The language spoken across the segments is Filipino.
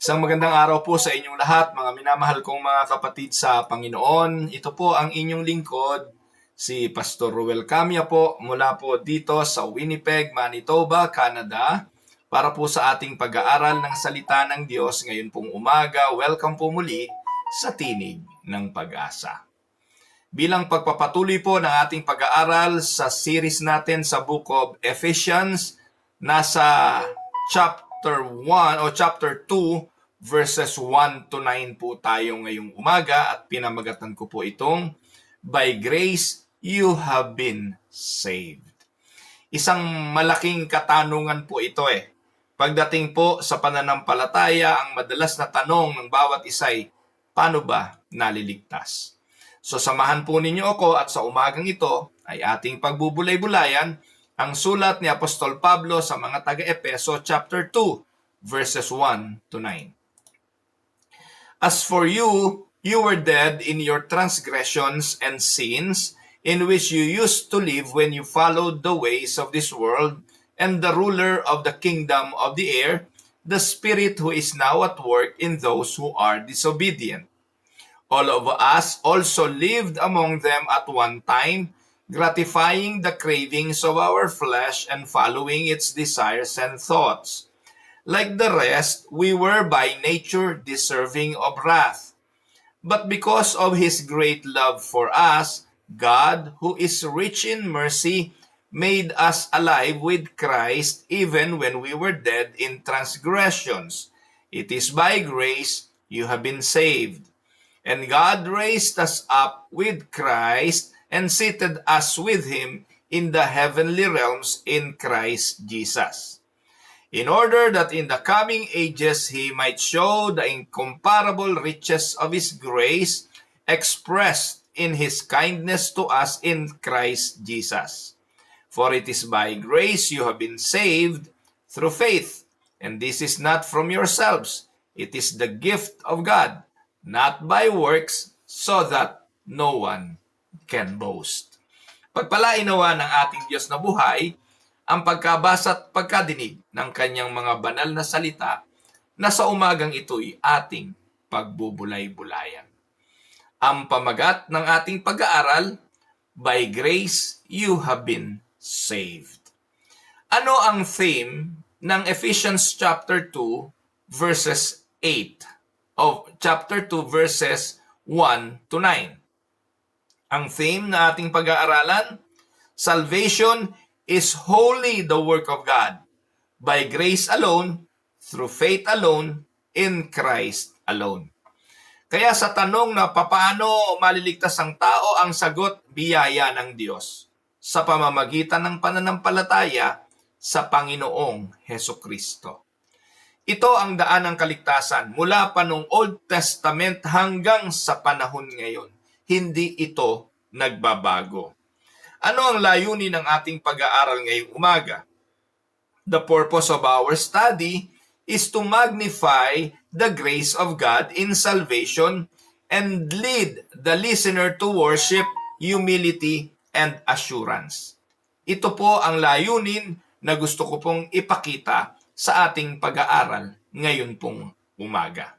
Isang magandang araw po sa inyong lahat, mga minamahal kong mga kapatid sa Panginoon. Ito po ang inyong lingkod, si Pastor Ruel Camia po, mula po dito sa Winnipeg, Manitoba, Canada, para po sa ating pag-aaral ng salita ng Diyos ngayon pong umaga. Welcome po muli sa Tinig ng Pag-asa. Bilang pagpapatuloy po ng ating pag-aaral sa series natin sa Book of Ephesians, nasa chapter 1 o chapter 2 verses 1 to 9 po tayo ngayong umaga at pinamagatan ko po itong By Grace You Have Been Saved. Isang malaking katanungan po ito Pagdating po sa pananampalataya, ang madalas na tanong ng bawat isa'y, paano ba naliligtas? So samahan po ninyo ako at sa umagang ito ay ating pagbubulay-bulayan ang sulat ni Apostol Pablo sa mga taga-Epeso chapter 2 verses 1 to 9. As for you, you were dead in your transgressions and sins, in which you used to live when you followed the ways of this world and the ruler of the kingdom of the air, the spirit who is now at work in those who are disobedient. All of us also lived among them at one time, gratifying the cravings of our flesh and following its desires and thoughts. Like the rest, we were by nature deserving of wrath. But because of His great love for us, God, who is rich in mercy, made us alive with Christ even when we were dead in transgressions. It is by grace you have been saved. And God raised us up with Christ and seated us with Him in the heavenly realms in Christ Jesus, in order that in the coming ages He might show the incomparable riches of His grace expressed in His kindness to us in Christ Jesus. For it is by grace you have been saved through faith, and this is not from yourselves, it is the gift of God, not by works, so that no one can boast. Pagpalain nawa ng ating Diyos na buhay ang pagkabasa at pagkadinig ng kanyang mga banal na salita na sa umagang ito'y ating pagbubulay-bulayan. Ang pamagat ng ating pag-aaral, By grace you have been saved. Ano ang theme ng Ephesians chapter 2 verses 8 of chapter 2 verses 1 to 9? Ang theme na ating pag-aaralan, salvation is wholly the work of God, by grace alone, through faith alone, in Christ alone. Kaya sa tanong na papaano maliligtas ang tao, ang sagot, biyaya ng Diyos sa pamamagitan ng pananampalataya sa Panginoong Hesukristo. Ito ang daan ng kaligtasan mula pa noong Old Testament hanggang sa panahon ngayon. Hindi ito nagbabago. Ano ang layunin ng ating pag-aaral ngayong umaga? The purpose of our study is to magnify the grace of God in salvation and lead the listener to worship, humility, and assurance. Ito po ang layunin na gusto ko pong ipakita sa ating pag-aaral ngayon pong umaga.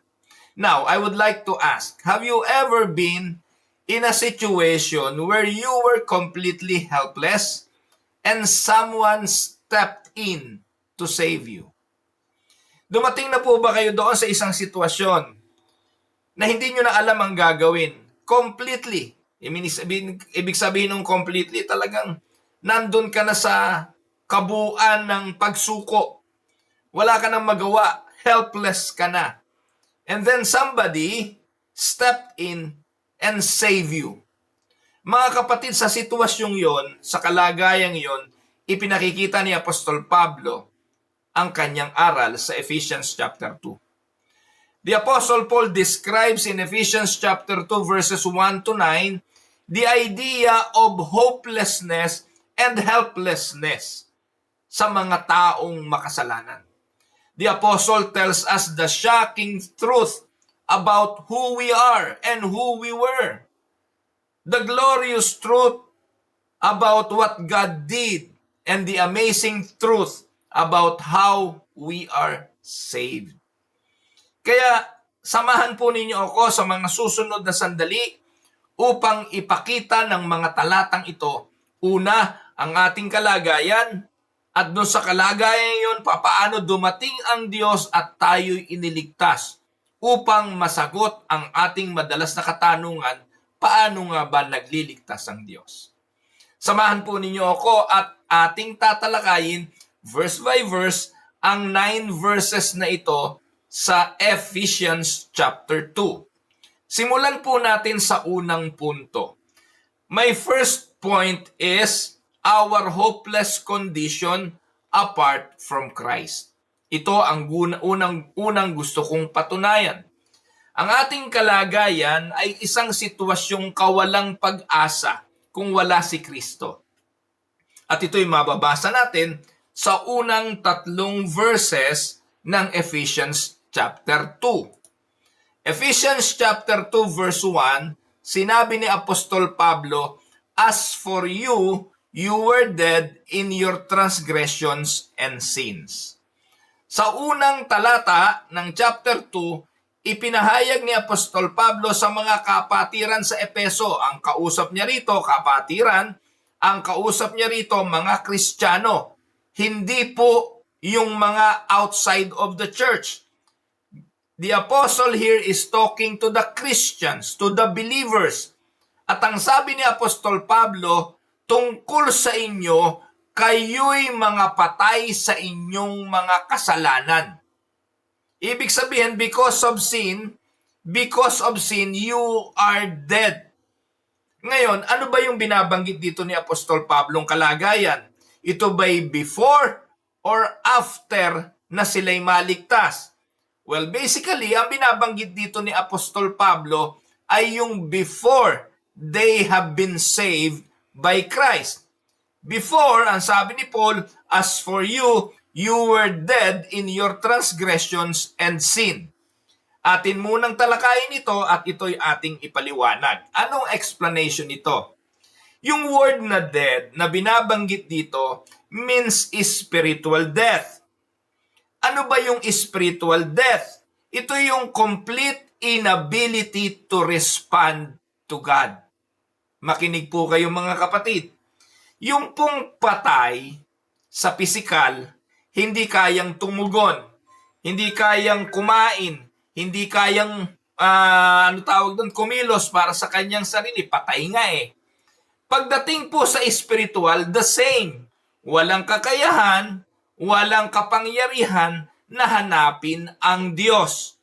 Now, I would like to ask, have you ever been in a situation where you were completely helpless and someone stepped in to save you? Dumating na po ba kayo doon sa isang sitwasyon na hindi nyo na alam ang gagawin? Completely. Ibig sabihin ng completely, talagang nandun ka na sa kabuuan ng pagsuko. Wala ka nang magawa. Helpless ka na. And then somebody stepped in and save you. Mga kapatid, sa sitwasyong yon, sa kalagayang yon, ipinakikita ni Apostol Pablo ang kanyang aral sa Ephesians chapter 2. The Apostle Paul describes in Ephesians chapter 2 verses 1 to 9 the idea of hopelessness and helplessness sa mga taong makasalanan. The Apostle tells us the shocking truth about who we are and who we were. The glorious truth about what God did and the amazing truth about how we are saved. Kaya samahan po ninyo ako sa mga susunod na sandali upang ipakita ng mga talatang ito, una, ang ating kalagayan, at doon sa kalagayan yun, papaano dumating ang Diyos at tayo'y iniligtas upang masagot ang ating madalas na katanungan, paano nga ba nagliligtas ang Diyos? Samahan po ninyo ako at ating tatalakayin verse by verse ang 9 verses na ito sa Ephesians chapter 2. Simulan po natin sa unang punto. My first point is our hopeless condition apart from Christ. Ito ang unang gusto kong patunayan. Ang ating kalagayan ay isang sitwasyong kawalang pag-asa kung wala si Kristo. At ito'y mababasa natin sa unang 3 verses ng Ephesians chapter 2. Ephesians chapter 2 verse 1, sinabi ni Apostol Pablo, "As for you, you were dead in your transgressions and sins." Sa unang talata ng chapter 2, ipinahayag ni Apostol Pablo sa mga kapatiran sa Epeso. Ang kausap niya rito, kapatiran, ang kausap niya rito, mga Kristiyano. Hindi po yung mga outside of the church. The apostle here is talking to the Christians, to the believers. At ang sabi ni Apostol Pablo, tungkol sa inyo, kayo'y mga patay sa inyong mga kasalanan. Ibig sabihin, because of sin, you are dead. Ngayon, ano ba yung binabanggit dito ni Apostol Pablong kalagayan? Ito ba'y before or after na sila'y maligtas? Well, basically, ang binabanggit dito ni Apostol Pablo ay yung before they have been saved by Christ. Before, ang sabi ni Paul, as for you, you were dead in your transgressions and sin. Atin munang talakayin ito at ito'y ating ipaliwanag. Anong explanation nito? Yung word na dead na binabanggit dito means spiritual death. Ano ba yung spiritual death? Ito yung complete inability to respond to God. Makinig po kayo mga kapatid. Yung pong patay sa pisikal, hindi kayang tumugon, hindi kayang kumain, hindi kayang kumilos para sa kanyang sarili, patay nga eh. Pagdating po sa spiritual, the same. Walang kakayahan, walang kapangyarihan na hanapin ang Diyos.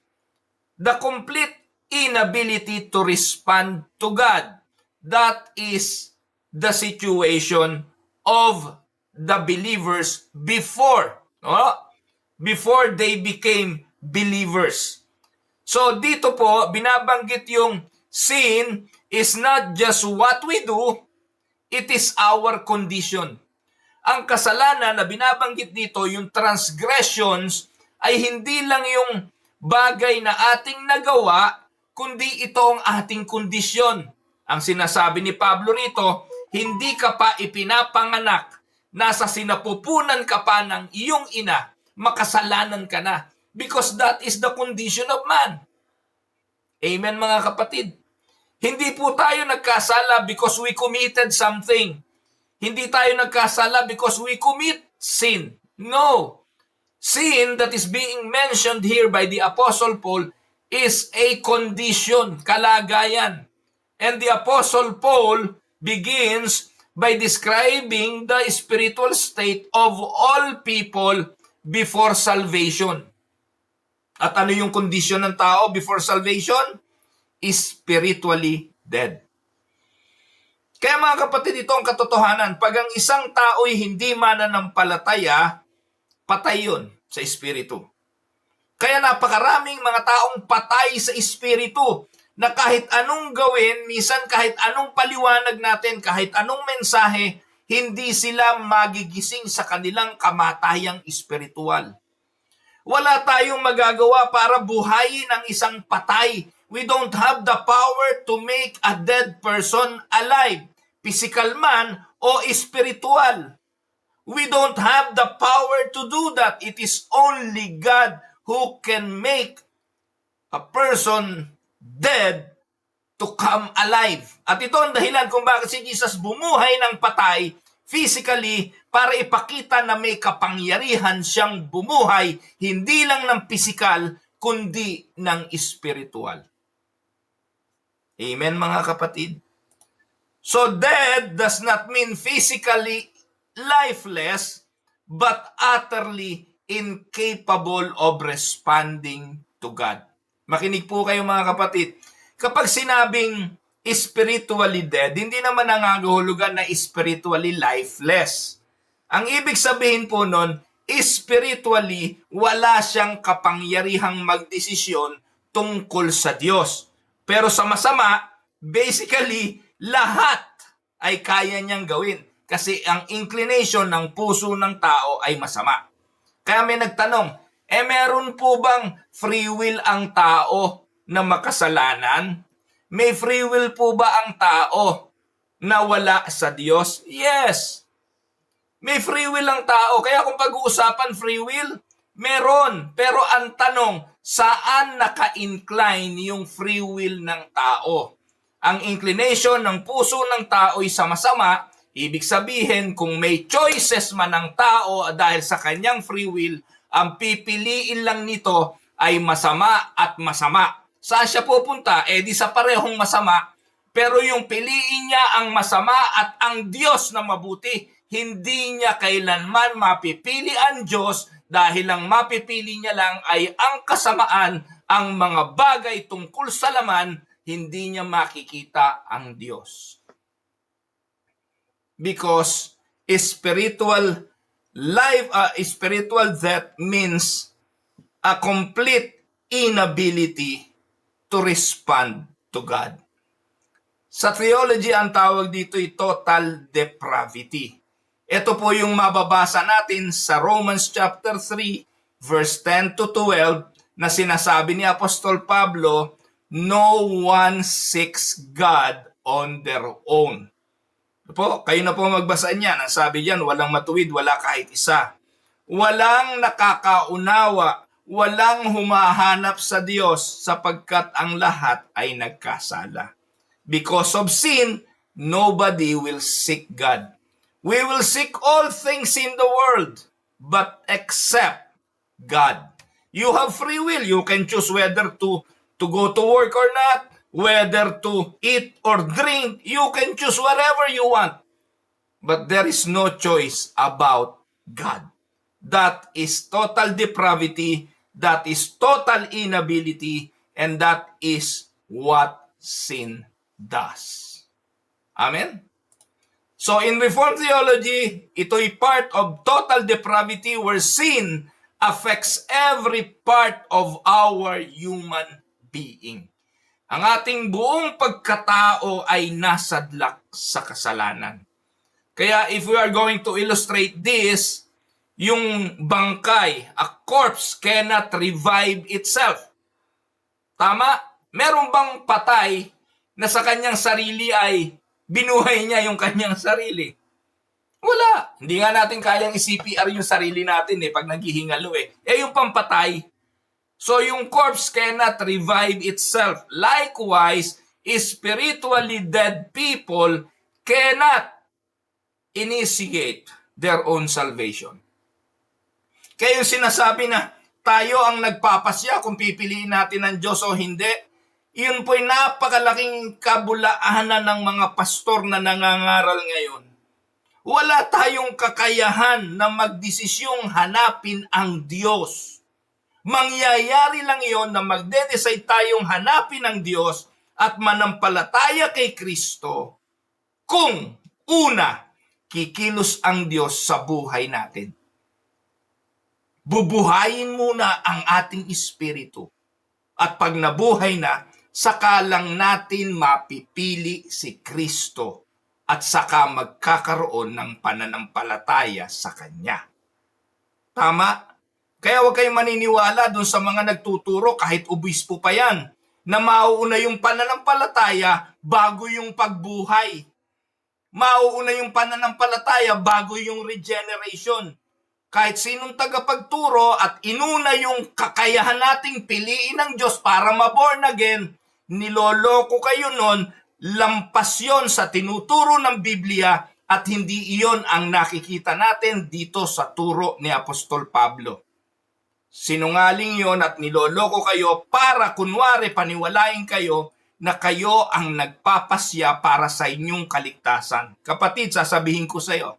The complete inability to respond to God. That is the situation of the believers before. No? Before they became believers. So dito po, binabanggit yung sin is not just what we do, it is our condition. Ang kasalanan na binabanggit dito, yung transgressions, ay hindi lang yung bagay na ating nagawa, kundi ito ang ating kondisyon. Ang sinasabi ni Pablo rito, hindi ka pa ipinapanganak, nasa sinapupunan ka pa ng iyong ina, makasalanan ka na. Because that is the condition of man. Amen mga kapatid. Hindi po tayo nagkasala because we committed something. Hindi tayo nagkasala because we commit sin. No. Sin that is being mentioned here by the Apostle Paul is a condition, kalagayan. And the Apostle Paul begins by describing the spiritual state of all people before salvation. At ano yung kondisyon ng tao before salvation? Spiritually dead. Kaya mga kapatid, ito ang katotohanan. Pag ang isang tao'y hindi mananampalataya, patay yun sa espiritu. Kaya napakaraming mga taong patay sa espiritu na kahit anong gawin, minsan kahit anong paliwanag natin, kahit anong mensahe, hindi sila magigising sa kanilang kamatayang espiritual. Wala tayong magagawa para buhayin ang isang patay. We don't have the power to make a dead person alive, physical man o spiritual. We don't have the power to do that. It is only God who can make a person dead to come alive. At ito ang dahilan kung bakit si Jesus bumuhay ng patay physically para ipakita na may kapangyarihan siyang bumuhay, hindi lang ng physical, kundi ng spiritual. Amen, mga kapatid? So dead does not mean physically lifeless, but utterly incapable of responding to God. Makinig po kayo, mga kapatid. Kapag sinabing spiritually dead, hindi naman nangangahulugan na spiritually lifeless. Ang ibig sabihin po nun, spiritually, wala siyang kapangyarihang magdesisyon tungkol sa Diyos. Pero sa masama, basically, lahat ay kaya niyang gawin. Kasi ang inclination ng puso ng tao ay masama. Kaya may nagtanong, meron po bang free will ang tao na makasalanan? May free will po ba ang tao na wala sa Diyos? Yes. May free will ang tao. Kaya kung pag-uusapan free will, meron. Pero ang tanong, saan naka-incline yung free will ng tao? Ang inclination ng puso ng tao ay sa masama. Ibig sabihin, kung may choices man ng tao dahil sa kanyang free will, ang pipiliin lang nito ay masama at masama. Saan siya pupunta? Di sa parehong masama. Pero yung piliin niya ang masama at ang Diyos na mabuti, hindi niya kailanman mapipili ang Diyos dahil ang mapipili niya lang ay ang kasamaan, ang mga bagay tungkol sa laman, hindi niya makikita ang Diyos. Because spiritual death means a complete inability to respond to God. Sa theology, ang tawag dito ay total depravity. Ito po yung mababasa natin sa Romans chapter 3, verse 10 to 12, na sinasabi ni Apostol Pablo, no one seeks God on their own. Po, kayo na po magbasa niyan. Ang sabi diyan, walang matuwid, wala kahit isa. Walang nakakaunawa, walang humahanap sa Diyos sapagkat ang lahat ay nagkasala. Because of sin, nobody will seek God. We will seek all things in the world, but except God. You have free will. You can choose whether to go to work or not, whether to eat or drink. You can choose whatever you want. But there is no choice about God. That is total depravity. That is total inability. And that is what sin does. Amen? So in Reformed theology, ito'y part of total depravity where sin affects every part of our human being. Ang ating buong pagkatao ay nasadlak sa kasalanan. Kaya if we are going to illustrate this, yung bangkay, a corpse cannot revive itself. Tama? Meron bang patay na sa kanyang sarili ay binuhay niya yung kanyang sarili? Wala. Hindi nga natin kayang i-CPR yung sarili natin pag naghihingalo yung pampatay. So yung corpse cannot revive itself. Likewise, spiritually dead people cannot initiate their own salvation. Kaya yung sinasabi na tayo ang nagpapasya kung pipiliin natin ang Diyos o hindi, yun po'y napakalaking kabulaanan ng mga pastor na nangangaral ngayon. Wala tayong kakayahan na magdesisyong hanapin ang Diyos. Mangyayari lang iyon na magde-decide tayong hanapin ang Diyos at manampalataya kay Kristo kung una, kikilos ang Diyos sa buhay natin. Bubuhayin muna ang ating espiritu. At pag nabuhay na, saka lang natin mapipili si Kristo at saka magkakaroon ng pananampalataya sa Kanya. Tama? Kaya huwag kayong maniniwala dun sa mga nagtuturo kahit obispo pa yan na mauuna yung pananampalataya bago yung pagbuhay. Mauuna yung pananampalataya bago yung regeneration. kahit sinong tagapagturo at inuna yung kakayahan nating piliin ng Diyos para ma-born again, niloloko kayo nun, lampas yon sa tinuturo ng Biblia at hindi iyon ang nakikita natin dito sa turo ni Apostol Pablo. Sinungaling yon at niloloko kayo para kunwari paniwalain kayo na kayo ang nagpapasya para sa inyong kaligtasan. Kapatid, sasabihin ko sa iyo,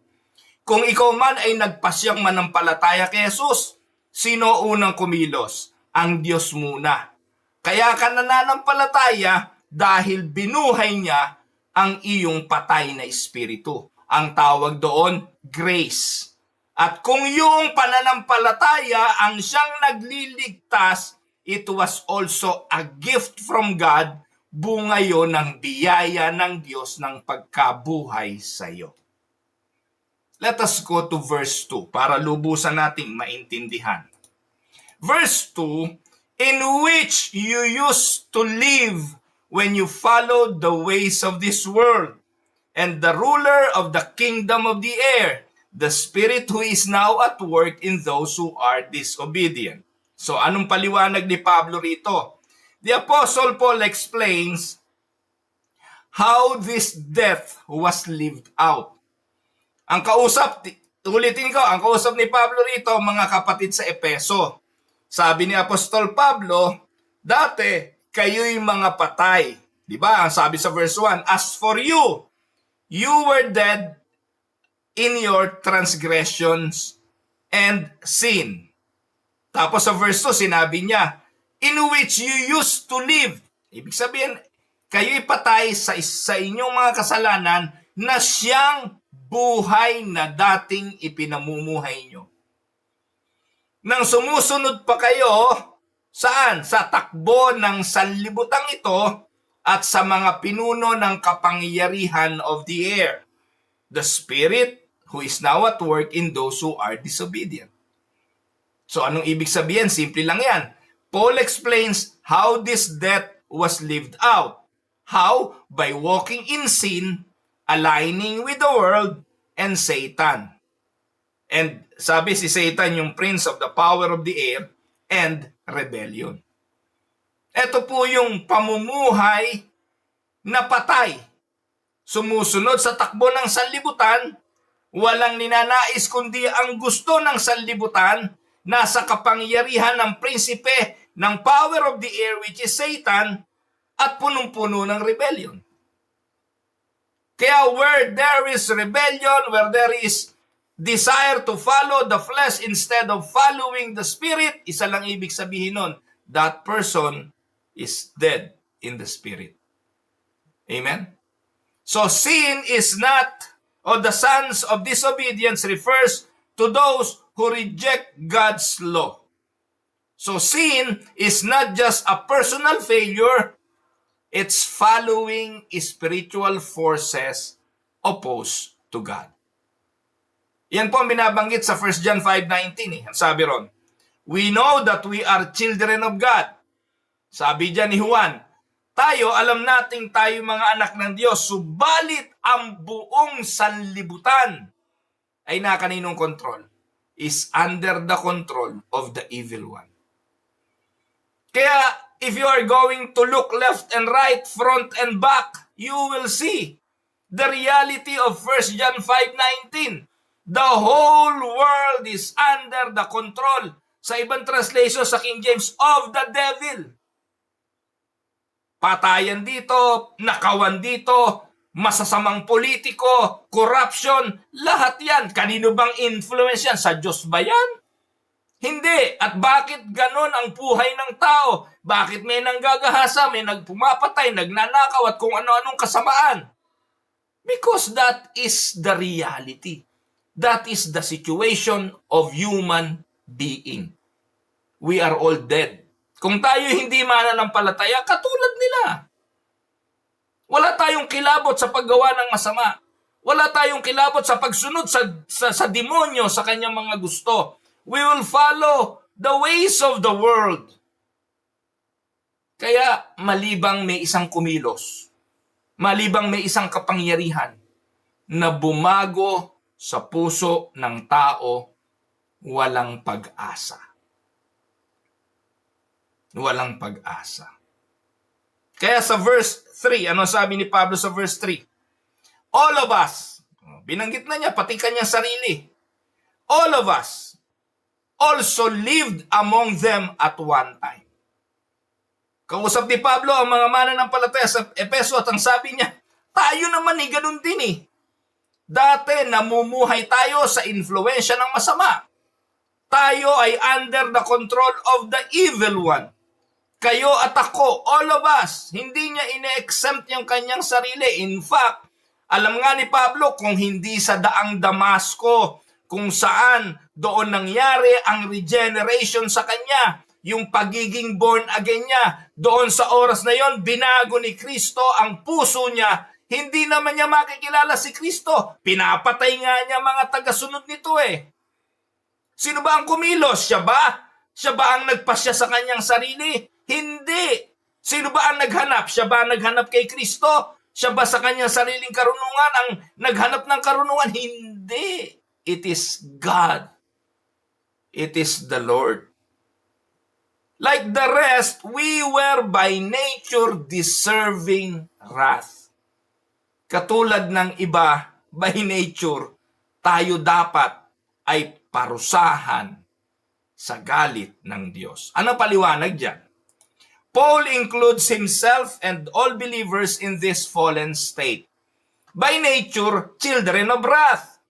kung ikaw man ay nagpasyang manampalataya kay Jesus, sino unang kumilos? Ang Diyos muna. Kaya ka nananampalataya dahil binuhay niya ang iyong patay na espiritu. Ang tawag doon, grace. At kung yung pananampalataya ang siyang nagliligtas, it was also a gift from God, bunga yon ng biyaya ng Diyos ng pagkabuhay sa iyo. Let us go to verse 2 para lubusan nating maintindihan. Verse 2, in which you used to live when you followed the ways of this world, and the ruler of the kingdom of the air, the spirit who is now at work in those who are disobedient. So anong paliwanag ni Pablo rito? The Apostle Paul explains how this death was lived out. Ang kausap, ulitin ko, ang kausap ni Pablo rito, mga kapatid sa Epeso. Sabi ni Apostol Pablo, dati, kayo'y mga patay. Diba? Ang sabi sa verse 1, as for you, you were dead in your transgressions and sin. Tapos sa verse 2, sinabi niya, in which you used to live. Ibig sabihin, kayo'y patay sa inyong mga kasalanan na siyang buhay na dating ipinamumuhay nyo. Nang sumusunod pa kayo, saan? Sa takbo ng sanlibutang ito at sa mga pinuno ng kapangyarihan of the air, the spirit who is now at work in those who are disobedient. So anong ibig sabihin? Simple lang yan. Paul explains how this death was lived out. How? By walking in sin, aligning with the world and Satan. And sabi si Satan yung prince of the power of the air and rebellion. Ito po yung pamumuhay na patay. Sumusunod sa takbo ng sanlibutan, walang ninanais kundi ang gusto ng sanlibutan, nasa kapangyarihan ng prinsipe ng power of the air which is Satan at punong-puno ng rebellion. Kaya where there is rebellion, where there is desire to follow the flesh instead of following the spirit, isa lang ibig sabihin nun, that person is dead in the spirit. Amen? So sin is not, or the sons of disobedience refers to those who reject God's law. So sin is not just a personal failure, it's following spiritual forces opposed to God. Yan po ang binabanggit sa 1 John 5:19. Ang sabi ron, we know that we are children of God. Sabi dyan ni Juan, tayo, alam nating tayo mga anak ng Diyos, subalit ang buong sanlibutan ay nakaninong control, is under the control of the evil one. Kaya, if you are going to look left and right, front and back, you will see the reality of 1 John 5:19. The whole world is under the control, sa ibang translation sa King James, of the devil. Patayan dito, nakawan dito, masasamang politiko, corruption, lahat yan. Kanino bang influence yan? Sa Diyos ba yan? Hindi. At bakit ganon ang buhay ng tao? Bakit may nanggagahasa, may nagpumapatay, nagnanakaw at kung ano-anong kasamaan? Because that is the reality. That is the situation of human being. We are all dead. Kung tayo hindi mananampalataya, katulad nila. Wala tayong kilabot sa paggawa ng masama. Wala tayong kilabot sa pagsunod sa demonyo, sa kanyang mga gusto. We will follow the ways of the world. Kaya malibang may isang kumilos, malibang may isang kapangyarihan na bumago sa puso ng tao, walang pag-asa. Walang pag-asa. Kaya sa verse 3, ano sabi ni Pablo sa verse 3? All of us, binanggit na niya, pati kanyang sarili, all of us also lived among them at one time. Kausap ni Pablo ang mga mananampalataya sa Efeso at ang sabi niya, tayo naman ganun din eh. Dati namumuhay tayo sa influensya ng masama. Tayo ay under the control of the evil one. Kayo at ako, all of us, hindi niya ine-exempt yung kanyang sarili. In fact, alam nga ni Pablo kung hindi sa daang Damasco, kung saan doon nangyari ang regeneration sa kanya, yung pagiging born again niya, doon sa oras na yon, binago ni Kristo ang puso niya. Hindi naman niya makikilala si Kristo. Pinapatay nga niya mga tagasunod nito eh. Sino ba ang kumilos? Siya ba? Siya ba ang nagpasya sa kanyang sarili? Hindi. Sino ba ang naghanap? Siya ba ang naghanap kay Kristo? Siya ba sa kanyang sariling karunungan ang naghanap ng karunungan? Hindi. It is God. It is the Lord. Like the rest, we were by nature deserving wrath. Katulad ng iba, by nature, tayo dapat ay parusahan sa galit ng Diyos. Ano paliwanag diyan? Paul includes himself and all believers in this fallen state. By nature, children of wrath.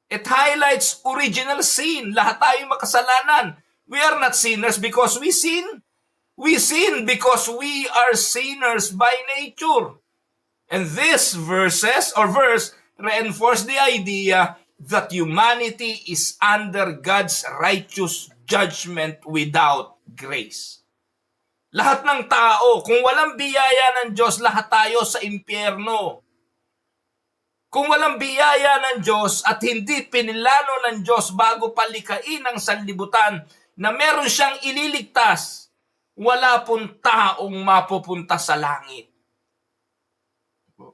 It highlights original sin. Lahat tayo makasalanan. We are not sinners because we sin. We sin because we are sinners by nature. And this verse reinforce the idea that humanity is under God's righteous judgment without grace. Lahat ng tao, kung walang biyaya ng Diyos, lahat tayo sa impyerno. Kung walang biyaya ng Diyos at hindi pinilano ng Diyos bago palikain ang sanlibutan na meron siyang ililigtas, wala pong taong mapupunta sa langit.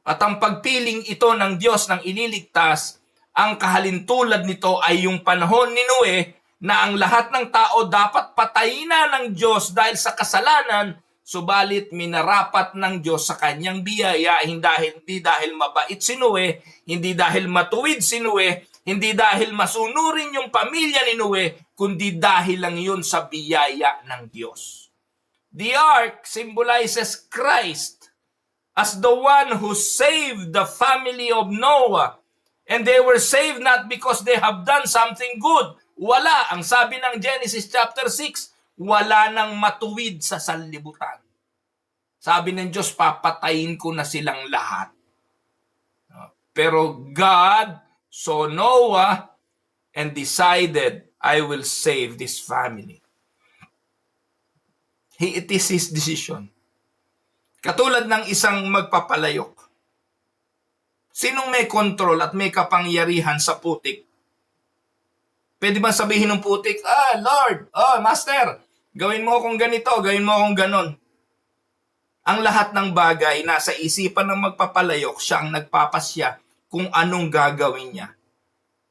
At ang pagpiling ito ng Diyos ng ililigtas, ang kahalintulad nito ay yung panahon ni Noe na ang lahat ng tao dapat patayin na ng Diyos dahil sa kasalanan, subalit minarapat ng Diyos sa kanyang biyaya, hindi dahil mabait si Noe, hindi dahil matuwid si Noe, hindi dahil masunurin yung pamilya ni Noe, kundi dahil lang yun sa biyaya ng Diyos. The ark symbolizes Christ as the one who saved the family of Noah. And they were saved not because they have done something good. Wala. Ang sabi ng Genesis chapter 6, wala nang matuwid sa sanlibutan. Sabi ng Diyos, papatayin ko na silang lahat. Pero God saw Noah and decided, I will save this family. It is His decision. Katulad ng isang magpapalayok. Sinong may kontrol at may kapangyarihan sa putik? Pwede ba sabihin ng putik, Lord, Master, gawin mo akong ganito, gawin mo akong ganon. Ang lahat ng bagay nasa isipan ng magpapalayok, siya ang nagpapasya kung anong gagawin niya.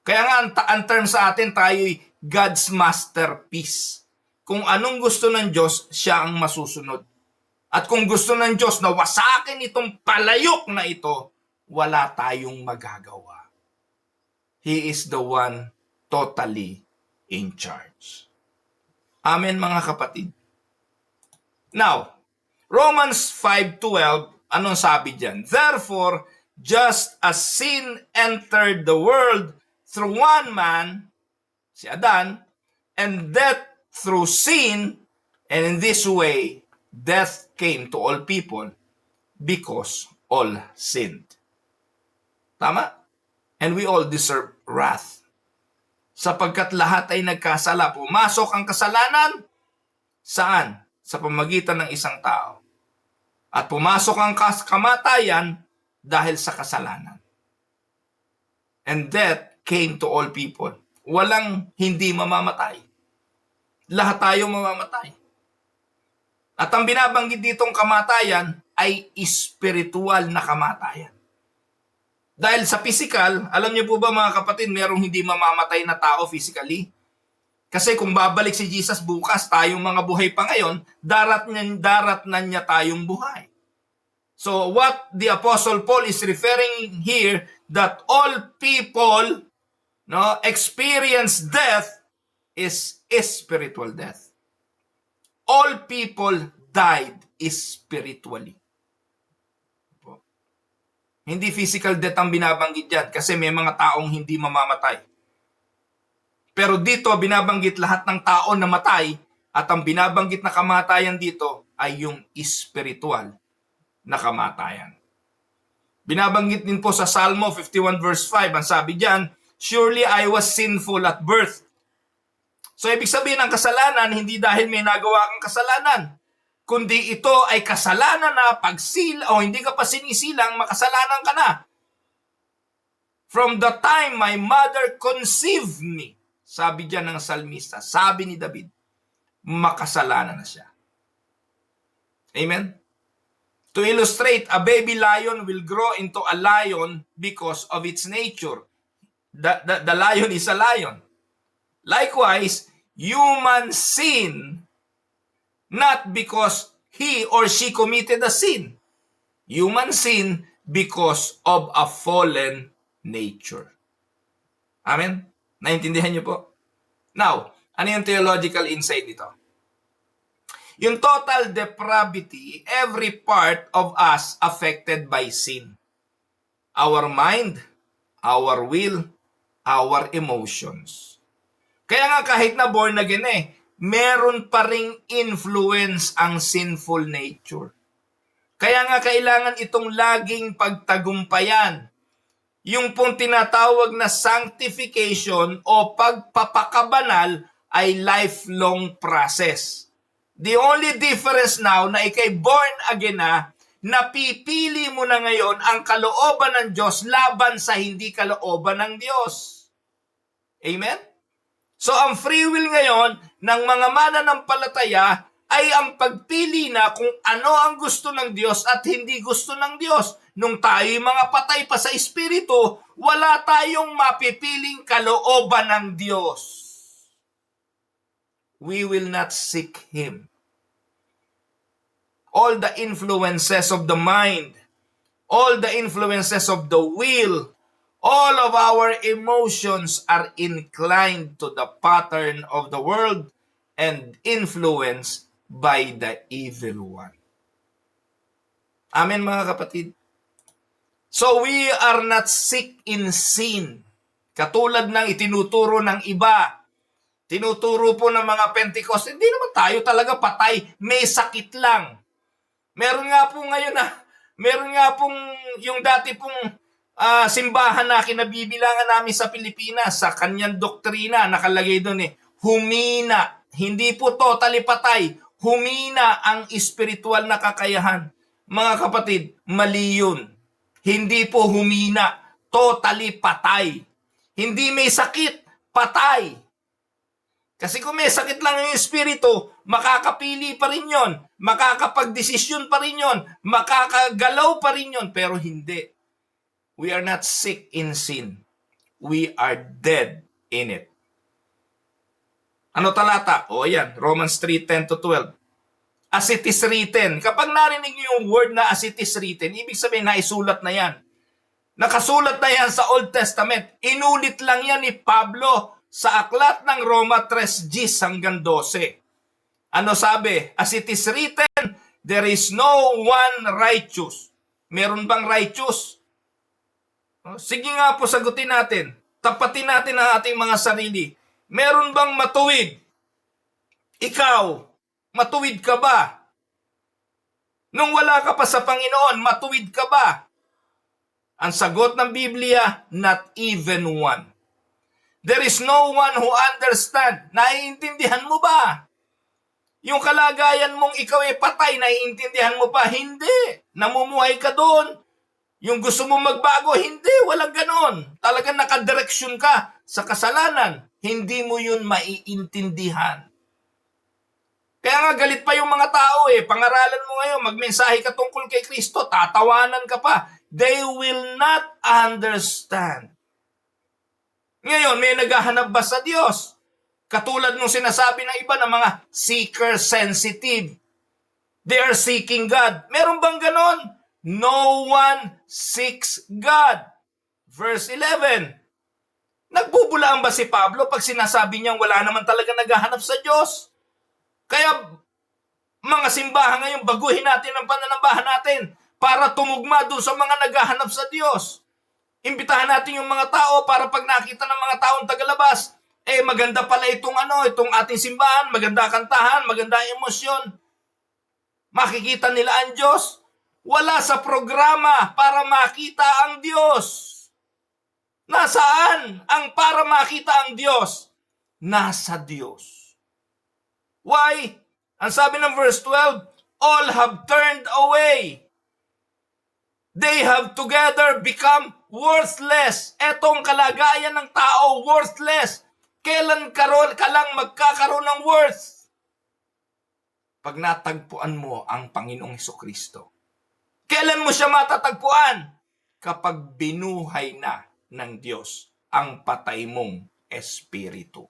Kaya nga ang term sa atin, tayo'y God's masterpiece. Kung anong gusto ng Diyos, siya ang masusunod. At kung gusto ng Diyos na wasakin itong palayok na ito, wala tayong magagawa. He is the one totally in charge. Amen, mga kapatid. Now, Romans 5:12, anong sabi diyan? Therefore, just as sin entered the world through one man, si Adan, and death through sin, and in this way, death came to all people because all sinned. Tama? And we all deserve wrath. Sapagkat lahat ay nagkasala. Pumasok ang kasalanan, saan? Sa pamagitan ng isang tao. At pumasok ang kamatayan dahil sa kasalanan. And death came to all people. Walang hindi mamamatay. Lahat tayo mamamatay. At ang binabanggit ditong kamatayan ay espiritual na kamatayan. Dahil sa physical, alam niyo po ba mga kapatid, merong hindi mamamatay na tao physically? Kasi kung babalik si Jesus bukas, tayong mga buhay pa ngayon, darat na niya tayong buhay. So what the Apostle Paul is referring here, that all people experience death is spiritual death. All people died spiritually. Hindi physical death ang binabanggit dyan kasi may mga taong hindi mamamatay. Pero dito, binabanggit lahat ng tao na matay at ang binabanggit na kamatayan dito ay yung spiritual na kamatayan. Binabanggit din po sa Salmo 51 verse 5, ang sabi diyan, surely I was sinful at birth. So ibig sabihin ng kasalanan, hindi dahil may nagawa kang kasalanan, kundi ito ay kasalanan na hindi ka pa sinisilang, makasalanan ka na. From the time my mother conceived me, sabi diyan ng salmista, sabi ni David, makasalanan na siya. Amen? To illustrate, a baby lion will grow into a lion because of its nature. The lion is a lion. Likewise, human sin, not because he or she committed a sin. Human sin because of a fallen nature. Amen? Naintindihan niyo po? Now, ano yung theological insight dito? Yung total depravity, every part of us affected by sin. Our mind, our will, our emotions. Kaya nga kahit na born again meron pa ring influence ang sinful nature. Kaya nga kailangan itong laging pagtagumpayan. Yung pong tinatawag na sanctification o pagpapakabanal ay lifelong process. The only difference now na ikay born again na, napipili mo na ngayon ang kalooban ng Diyos laban sa hindi kalooban ng Diyos. Amen? So ang free will ngayon ng mga mananampalataya ay ang pagpili na kung ano ang gusto ng Diyos at hindi gusto ng Diyos. Nung tayo'y mga patay pa sa espiritu, wala tayong mapipiling kalooban ng Diyos. We will not seek Him. All the influences of the mind, all the influences of the will, all of our emotions are inclined to the pattern of the world and influenced by the evil one. Amen mga kapatid. So we are not sick in sin. Katulad ng itinuturo ng iba. Tinuturo po ng mga Pentecost, hindi naman tayo talaga patay, may sakit lang. Meron nga po ngayon meron nga pong yung dati pong simbahan na kinabibilangan namin sa Pilipinas, sa kanyang doktrina, nakalagay doon humina. Hindi po totally patay, humina ang espiritual na kakayahan. Mga kapatid, mali yun. Hindi po humina, totally patay. Hindi may sakit, patay. Kasi kung may sakit lang yung espiritu, makakapili pa rin yon, makakapagdesisyon pa rin yon, makakagalaw pa rin yon, pero hindi. We are not sick in sin. We are dead in it. Ano talata? O yan, Romans 3:10-12. As it is written. Kapag narinig niyo yung word na as it is written, ibig sabihin na isulat na yan. Nakasulat na yan sa Old Testament. Inulit lang yan ni Pablo sa aklat ng Roma 3:10-12. Ano sabi? As it is written, there is no one righteous. Meron bang righteous? Sige nga po, sagutin natin. Tapatin natin ang ating mga sarili. Meron bang matuwid? Ikaw, matuwid ka ba? Nung wala ka pa sa Panginoon, matuwid ka ba? Ang sagot ng Biblia, not even one. There is no one who understand. Naiintindihan mo ba? Yung kalagayan mong ikaw ay patay, naiintindihan mo pa? Hindi. Namumuhay ka doon. Yung gusto mo magbago, hindi. Walang ganon. Talagang nakadireksyon ka sa kasalanan. Hindi mo yun maiintindihan. Kaya nga galit pa yung mga tao Pangaralan mo ngayon, magmensahe ka tungkol kay Kristo, tatawanan ka pa. They will not understand. Ngayon, may naghahanap ba sa Diyos? Katulad nung sinasabi ng iba ng mga seeker-sensitive. They are seeking God. Meron bang ganon? No one seeks God. Verse 11. Nagbubulaan ba si Pablo pag sinasabi niyang wala naman talaga naghahanap sa Diyos? Kaya mga simbahan ngayon, baguhin natin ang pananambahan natin para tumugma doon sa mga naghahanap sa Diyos. Imbitahan natin yung mga tao para pag nakita ng mga taong tagalabas, maganda pala itong ating simbahan, maganda kantahan, maganda emosyon. Makikita nila ang Diyos. Wala sa programa para makita ang Diyos. Nasaan ang para makita ang Diyos? Nasa Diyos. Why? Ang sabi ng verse 12, all have turned away. They have together become worthless. Etong kalagayan ng tao, worthless. Kailan ka lang magkakaroon ng worth? Pag natagpuan mo ang Panginoong Hesukristo. Kailan mo siya matatagpuan? Kapag binuhay na ng Diyos ang patay mong espiritu.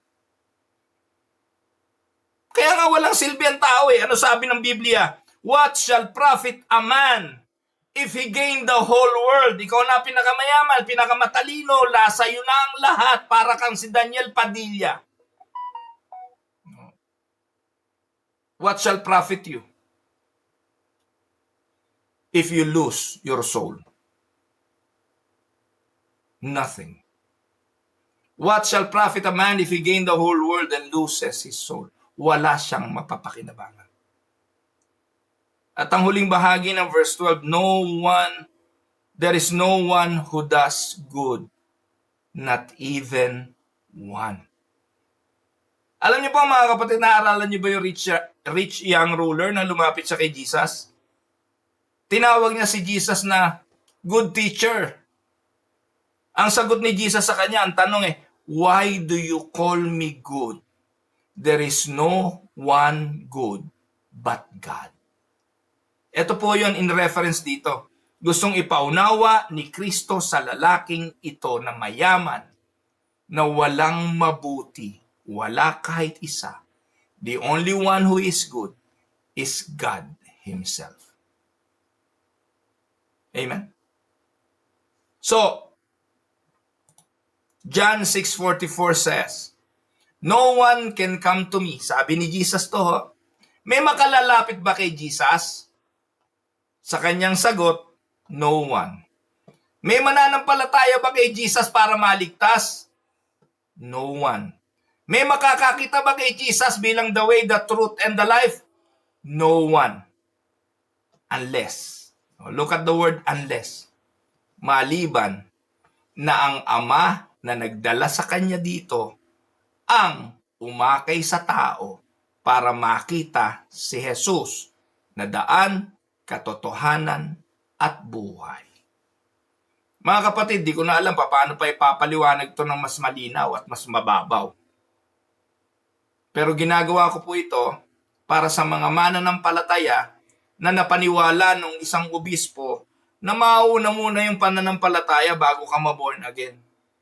Kaya nga walang silbi ang tao eh. Ano sabi ng Biblia? What shall profit a man if he gain the whole world? Ikaw na pinakamayaman, pinakamatalino, lasa yun na ang lahat para kang si Daniel Padilla. What shall profit you if you lose your soul? Nothing. What shall profit a man if he gain the whole world and loses his soul? Wala siyang mapapakinabangan. At ang huling bahagi ng verse 12, there is no one who does good, not even one. Alam niyo po mga kapatid, naaralan niyo ba yung rich young ruler na lumapit siya kay Jesus? Tinawag niya si Jesus na good teacher. Ang sagot ni Jesus sa kanya, ang tanong why do you call me good? There is no one good but God. Ito po yon in reference dito. Gustong ipaunawa ni Kristo sa lalaking ito na mayaman, na walang mabuti, wala kahit isa. The only one who is good is God Himself. Amen? So, John 6:44 says, no one can come to me. Sabi ni Jesus to, may makalalapit ba kay Jesus? Sa kanyang sagot, no one. May mananampalataya ba kay Jesus para maligtas? No one. May makakakita ba kay Jesus bilang the way, the truth, and the life? No one. Unless. Look at the word unless. Maliban na ang Ama na nagdala sa kanya dito ang umakay sa tao para makita si Jesus na daan, katotohanan, at buhay. Mga kapatid, di ko na alam paano pa ipapaliwanag ito ng mas malinaw at mas mababaw. Pero ginagawa ko po ito para sa mga mananampalataya na napaniwala nung isang obispo na mauna muna yung pananampalataya bago ka ma-born again.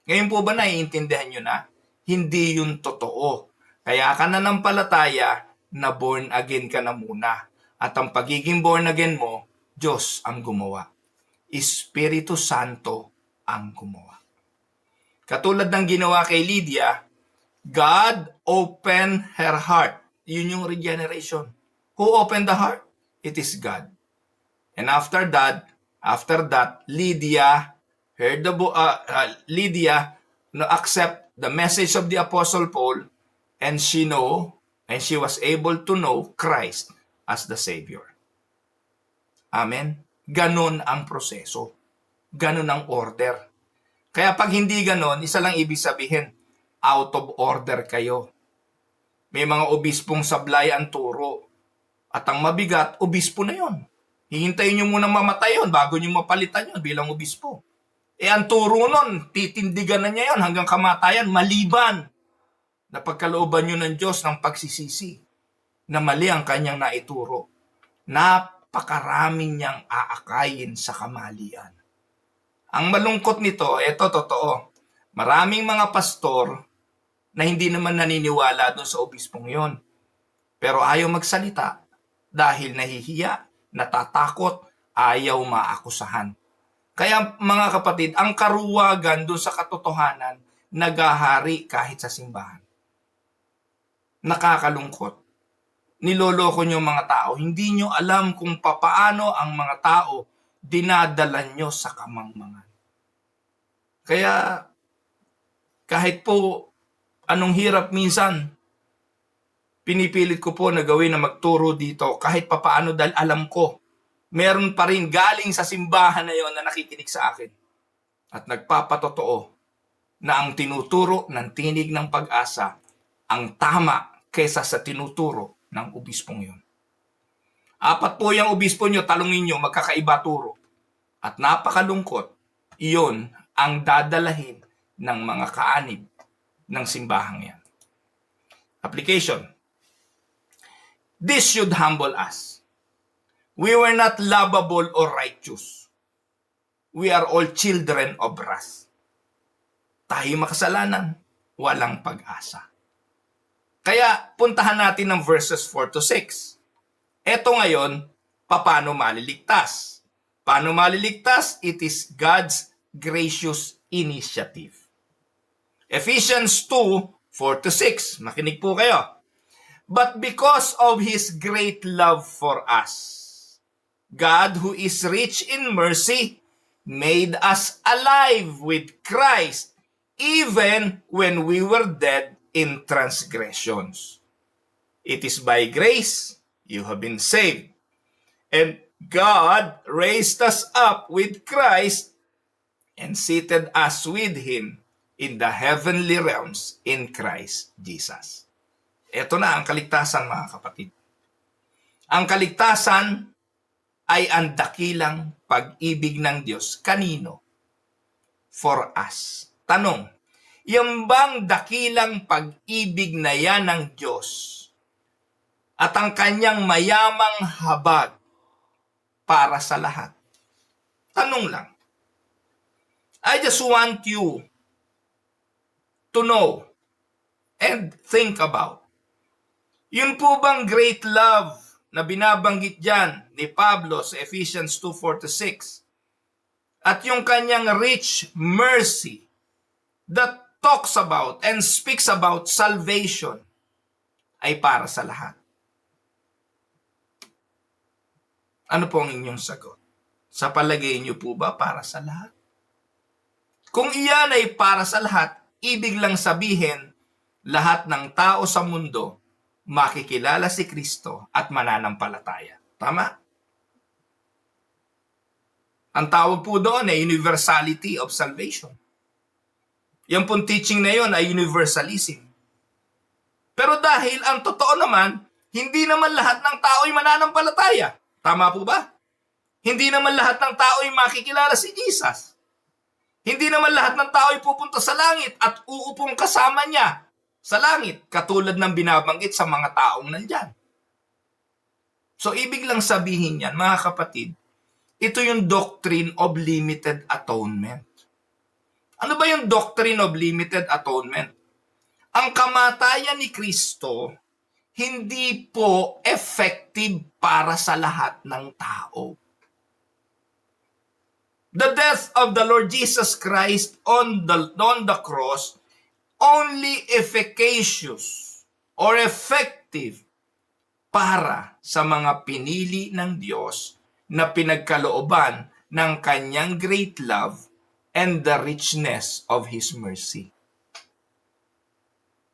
Ngayon po ba naiintindihan nyo na? Hindi yun totoo. Kaya ka nanampalataya na born again ka na muna. At ang pagiging born again mo, Diyos ang gumawa. Espiritu Santo ang gumawa. Katulad ng ginawa kay Lydia, God opened her heart. Yun yung regeneration. Who opened the heart? It is God. And after that, Lydia heard accept the message of the Apostle Paul, and she was able to know Christ as the Savior. Amen? Ganon ang proseso. Ganon ang order. Kaya pag hindi ganon, isa lang ibig sabihin, out of order kayo. May mga obispong sablay ang turo. At ang mabigat, obispo na yon. Hihintayin nyo munang mamatay yon bago nyo mapalitan yon bilang obispo. Ang turo nun, titindigan na niya yon hanggang kamatayan, maliban na pagkalooban nyo ng Diyos ng pagsisisi na mali ang kanyang naituro. Napakaraming niyang aakayin sa kamalian. Ang malungkot nito, ito totoo, maraming mga pastor na hindi naman naniniwala doon sa obispong yon. Pero ayaw magsalita dahil nahihiya, natatakot, ayaw maakusahan. Kaya mga kapatid, ang karuwagan doon sa katotohanan, nagahari kahit sa simbahan. Nakakalungkot. Niloloko nyo mga tao. Hindi nyo alam kung papaano ang mga tao dinadala nyo sa kamangmangan. Kaya kahit po anong hirap minsan, pinipilit ko po na gawin na magturo dito kahit papaano dahil alam ko meron pa rin galing sa simbahan na yon na nakikinig sa akin at nagpapatotoo na ang tinuturo ng tinig ng pag-asa ang tama kaysa sa tinuturo ng obispong yon. Apat po yung obispo nyo, talungin nyo, magkakaiba turo. At napakalungkot, iyon ang dadalahin ng mga kaanib ng simbahang yan. Application. This should humble us. We were not lovable or righteous. We are all children of wrath. Tayo makasalanan, walang pag-asa. Kaya puntahan natin ng verses 4 to 6. Eto ngayon, paano maliligtas? Paano maliligtas? It is God's gracious initiative. Ephesians 2, 4 to 6. Makinig po kayo. But because of His great love for us, God, who is rich in mercy, made us alive with Christ, even when we were dead in transgressions. It is by grace you have been saved. And God raised us up with Christ and seated us with Him in the heavenly realms in Christ Jesus. Ito na ang kaligtasan, mga kapatid. Ang kaligtasan ay ang dakilang pag-ibig ng Diyos. Kanino? For us. Tanong, yung bang dakilang pag-ibig na yan ng Diyos at ang kanyang mayamang habag para sa lahat? Tanong lang. I just want you to know and think about. Yun po bang great love na binabanggit dyan ni Pablo sa Ephesians 2:4-6 at yung kanyang rich mercy that talks about and speaks about salvation ay para sa lahat? Ano po ang inyong sagot? Sa palagay niyo po ba para sa lahat? Kung iyan ay para sa lahat, ibig lang sabihin lahat ng tao sa mundo makikilala si Kristo at mananampalataya. Tama? Ang tawag po doon ay universality of salvation. Yung pong teaching na yun ay universalism. Pero dahil ang totoo naman, hindi naman lahat ng tao ay mananampalataya. Tama po ba? Hindi naman lahat ng tao ay makikilala si Jesus. Hindi naman lahat ng tao ay pupunta sa langit at uupong kasama niya sa langit, katulad ng binabanggit sa mga taong nandyan. So, ibig lang sabihin yan, mga kapatid, ito yung doctrine of limited atonement. Ano ba yung doctrine of limited atonement? Ang kamatayan ni Kristo, hindi po effective para sa lahat ng tao. The death of the Lord Jesus Christ on the cross only efficacious or effective para sa mga pinili ng Diyos na pinagkalooban ng kanyang great love and the richness of His mercy.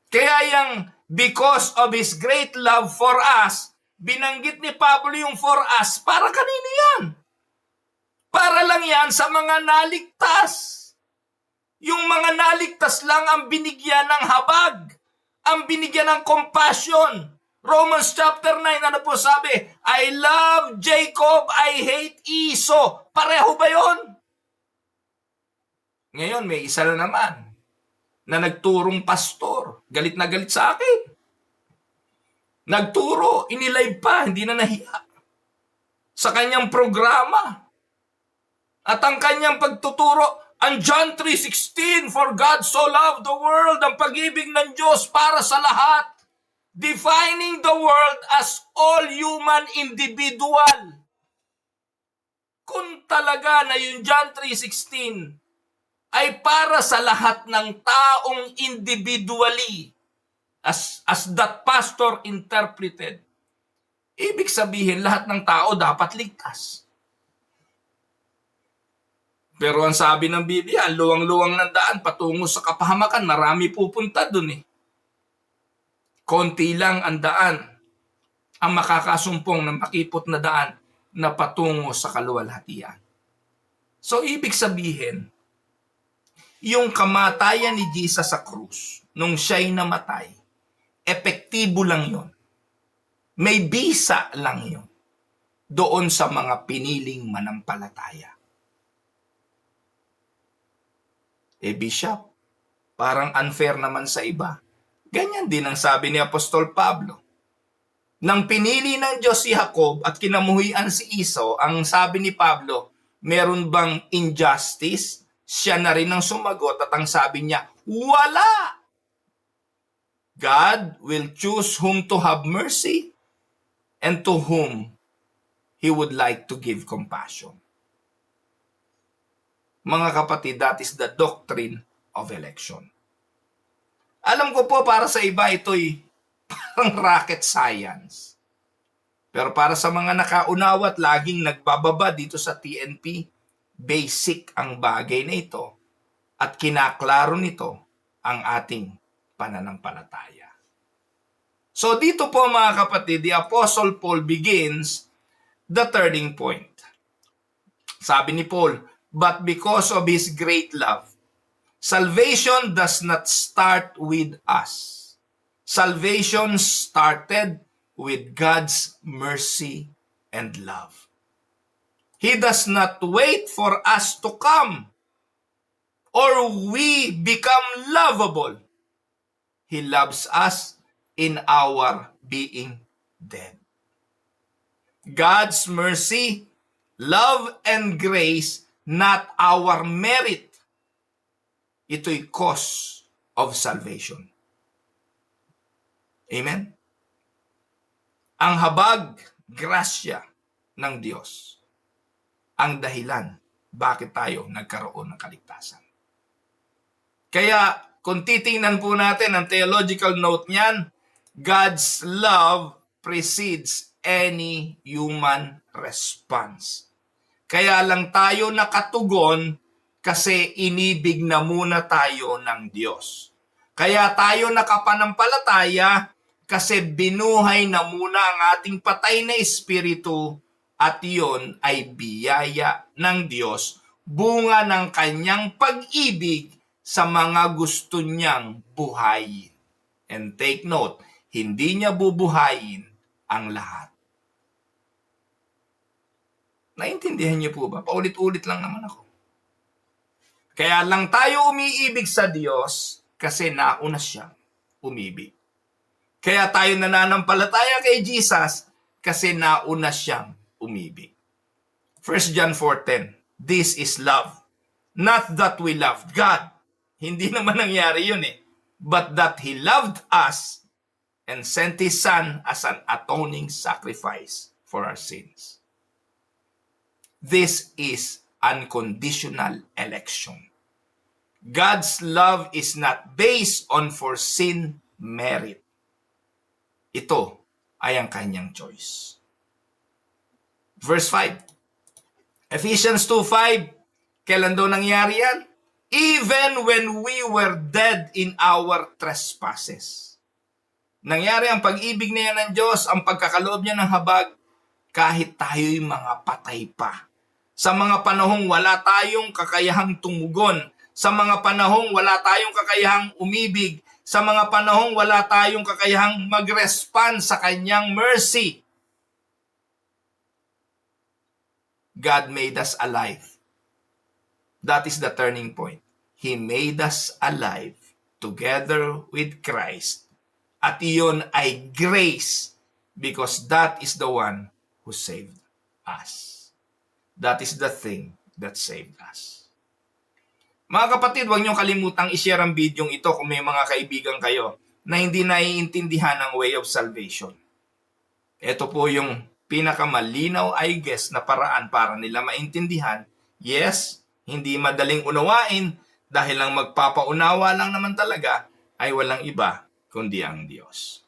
Kaya yung because of His great love for us, binanggit ni Pablo yung for us, para kanino yan? Para lang yan sa mga naligtas. Yung mga naligtas lang ang binigyan ng habag, ang binigyan ng compassion. Romans chapter 9, ano po sabi? I love Jacob, I hate Esau. Pareho ba yun? Ngayon, may isa na naman na nagturong pastor. Galit na galit sa akin. Nagturo, inilive pa, hindi na nahiya. Sa kanyang programa. At ang kanyang pagtuturo Ang John 3:16, for God so loved the world, ang pag-ibig ng Diyos para sa lahat, defining the world as all human individual. Kung talaga na yung John 3:16 ay para sa lahat ng taong individually, as that pastor interpreted, ibig sabihin lahat ng tao dapat ligtas. Pero ang sabi ng Biblia, luwang-luwang ng daan patungo sa kapahamakan, marami pupunta dun eh. Konti lang ang daan, ang makakasumpong ng makipot na daan na patungo sa kaluwalhatian. So ibig sabihin, yung kamatayan ni Jesus sa krus, nung siya'y namatay, epektibo lang yon. May bisa lang yon doon sa mga piniling manampalataya. Bishop, parang unfair naman sa iba. Ganyan din ang sabi ni Apostol Pablo. Nang pinili ng Diyos si Jacob at kinamuhian si Esau, ang sabi ni Pablo, meron bang injustice? Siya na rin ang sumagot at ang sabi niya, wala! God will choose whom to have mercy and to whom He would like to give compassion. Mga kapatid, that is the doctrine of election. Alam ko po para sa iba ito'y parang rocket science. Pero para sa mga nakaunawa at laging nagbababa dito sa TNP, basic ang bagay na ito at kinaklaro nito ang ating pananampalataya. So dito po mga kapatid, the Apostle Paul begins the turning point. Sabi ni Paul, but because of His great love, salvation does not start with us. Salvation started with God's mercy and love. He does not wait for us to come or we become lovable. He loves us in our being dead. God's mercy, love, and grace, not our merit. Ito'y cause of salvation. Amen? Ang habag, grasya ng Diyos, ang dahilan bakit tayo nagkaroon ng kaligtasan. Kaya kung titingnan po natin ang theological note niyan, God's love precedes any human response. Kaya lang tayo nakatugon kasi inibig na muna tayo ng Diyos. Kaya tayo nakapanampalataya kasi binuhay na muna ang ating patay na espiritu at iyon ay biyaya ng Diyos, bunga ng kanyang pag-ibig sa mga gusto niyang buhayin. And take note, hindi niya bubuhayin ang lahat. Naintindihan niyo po ba? Paulit-ulit lang naman ako. Kaya lang tayo umiibig sa Diyos kasi nauna siyang umibig. Kaya tayo nananampalataya kay Jesus kasi nauna siyang umibig. 1 John 4:10, this is love. Not that we loved God. Hindi naman nangyari yun eh. But that He loved us and sent His Son as an atoning sacrifice for our sins. This is unconditional election. God's love is not based on foreseen merit. Ito ay ang kanyang choice. Verse 5. Ephesians 2:5. Kailan daw nangyari yan? Even when we were dead in our trespasses. Nangyari ang pag-ibig na yan ng Diyos, ang pagkakaloob niya ng habag, kahit tayo'y mga patay pa. Sa mga panahong wala tayong kakayahang tumugon, sa mga panahong wala tayong kakayahang umibig, sa mga panahong wala tayong kakayahang mag-respond sa kanyang mercy. God made us alive. That is the turning point. He made us alive together with Christ. At iyon ay grace because that is the one who saved us. That is the thing that saved us. Mga kapatid, huwag niyong kalimutang i-share ang video ito kung may mga kaibigan kayo na hindi naiintindihan ang way of salvation. Ito po yung pinakamalinaw, I guess, na paraan para nila maintindihan. Yes, hindi madaling unawain dahil ang magpapaunawa lang naman talaga ay walang iba kundi ang Diyos.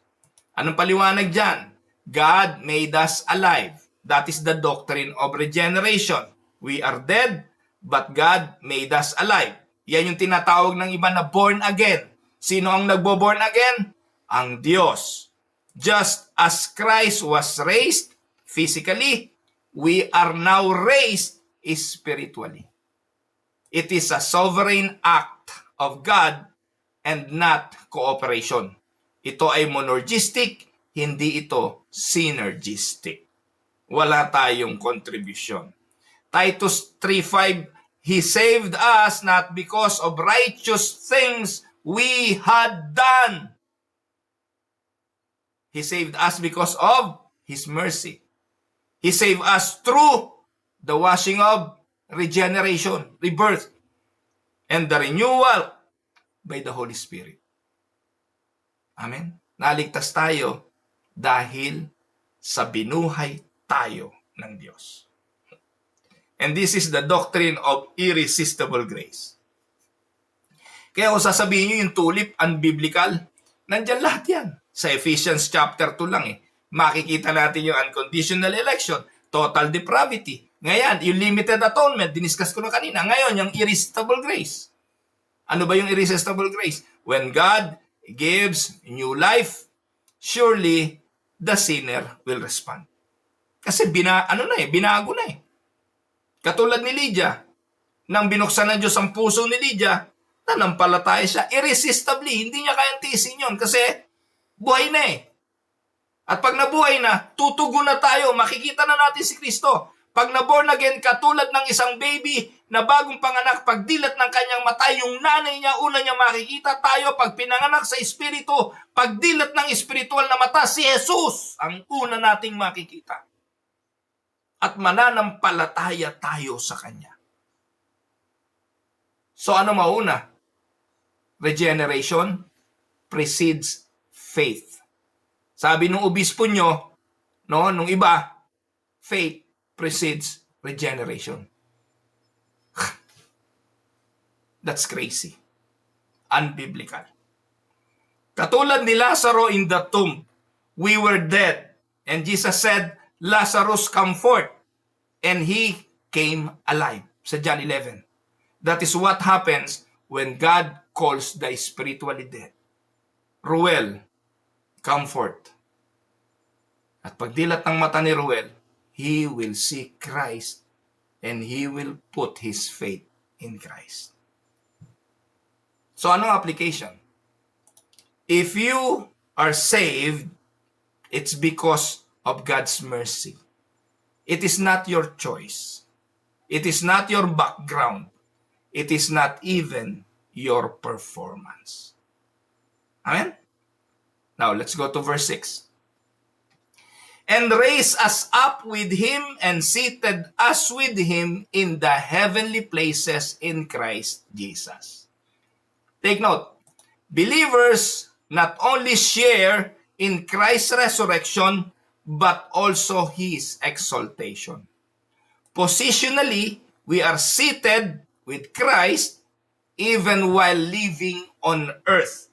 Anong paliwanag dyan? God made us alive. That is the doctrine of regeneration. We are dead, but God made us alive. Yan yung tinatawag ng iba na born again. Sino ang nagbo-born again? Ang Diyos. Just as Christ was raised physically, we are now raised spiritually. It is a sovereign act of God and not cooperation. Ito ay monergistic, hindi ito synergistic. Wala tayong contribution. Titus 3:5, He saved us not because of righteous things we had done. He saved us because of His mercy. He saved us through the washing of regeneration, rebirth, and the renewal by the Holy Spirit. Amen? Naligtas tayo dahil sa binuhay tayo ng Diyos. And this is the doctrine of irresistible grace. Kaya kung sasabihin nyo yung tulip, unbiblical, nandyan lahat yan. Sa Ephesians chapter 2 lang makikita natin yung unconditional election, total depravity. Ngayon, yung limited atonement, diniscuss ko na kanina. Ngayon, yung irresistible grace. Ano ba yung irresistible grace? When God gives new life, surely the sinner will respond. Kasi binago na eh. Katulad ni Lydia, nang binuksan ng Diyos ang puso ni Lydia, nanampalataya siya irresistibly. Hindi niya kayang tiisin yun kasi buhay na eh. At pag nabuhay na, tutugon na tayo, makikita na natin si Kristo. Pag na-born again, katulad ng isang baby na bagong panganak, pag dilat ng kanyang mata, yung nanay niya, una niya makikita tayo. Pag pinanganak sa Espiritu, pag dilat ng espiritual na mata, si Jesus ang una nating makikita. At mananampalataya tayo sa Kanya. So ano mauna? Regeneration precedes faith. Sabi nung obispo nyo, nung iba, faith precedes regeneration. That's crazy. Unbiblical. Katulad ni Lazaro in the tomb, we were dead. And Jesus said, Lazarus, come forth. And he came alive. Sa John 11. That is what happens when God calls the spiritually dead. Ruel, come forth. At pagdilat ng mata ni Ruel, he will see Christ and he will put his faith in Christ. So anong application? If you are saved, it's because of God's mercy. It is not your choice. It is not your background. It is not even your performance. Amen? Now, let's go to verse 6. And raised us up with Him and seated us with Him in the heavenly places in Christ Jesus. Take note, believers not only share in Christ's resurrection, but also His exaltation. Positionally, we are seated with Christ even while living on earth.